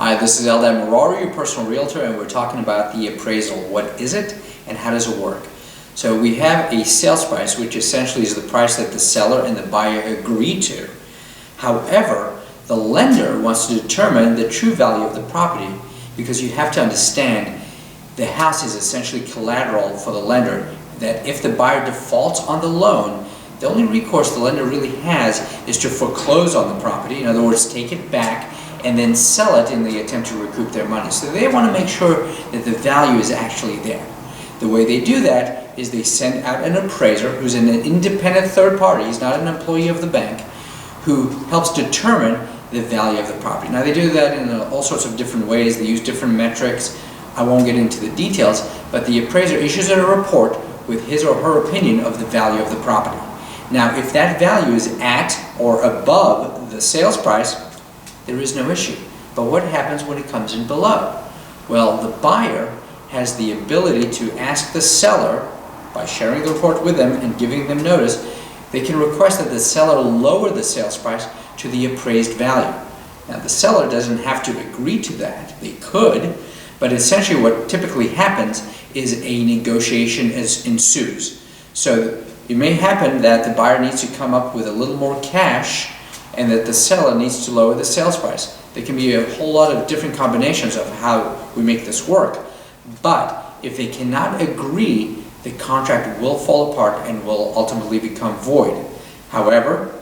Hi, this is Eldad Mararu, your personal realtor, and we're talking about the appraisal. What is it and how does it work? So we have a sales price, which essentially is the price that the seller and the buyer agree to. However, the lender wants to determine the true value of the property because you have to understand the house is essentially collateral for the lender, that if the buyer defaults on the loan, the only recourse the lender really has is to foreclose on the property. In other words, take it back and then sell it in the attempt to recoup their money. So they want to make sure that the value is actually there. The way they do that is they send out an appraiser who's an independent third party, he's not an employee of the bank, who helps determine the value of the property. Now they do that in all sorts of different ways. They use different metrics. I won't get into the details, but the appraiser issues a report with his or her opinion of the value of the property. Now if that value is at or above the sales price, there is no issue. But what happens when it comes in below? Well, the buyer has the ability to ask the seller, by sharing the report with them and giving them notice, they can request that the seller lower the sales price to the appraised value. Now the seller doesn't have to agree to that. They could, but essentially what typically happens is a negotiation ensues. So it may happen that the buyer needs to come up with a little more cash and that the seller needs to lower the sales price. There can be a whole lot of different combinations of how we make this work. But if they cannot agree, the contract will fall apart and will ultimately become void. However,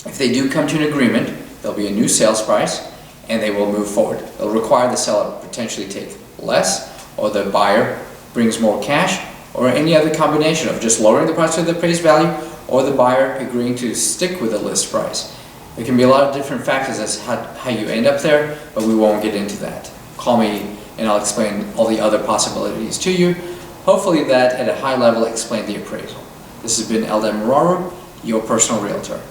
if they do come to an agreement, there'll be a new sales price and they will move forward. They'll require the seller potentially take less, or the buyer brings more cash, or any other combination of just lowering the price to the appraised value or the buyer agreeing to stick with the list price. There can be a lot of different factors as how you end up there, but we won't get into that. Call me and I'll explain all the other possibilities to you. Hopefully that at a high level explained the appraisal. This has been Eldad Mararu, your personal realtor.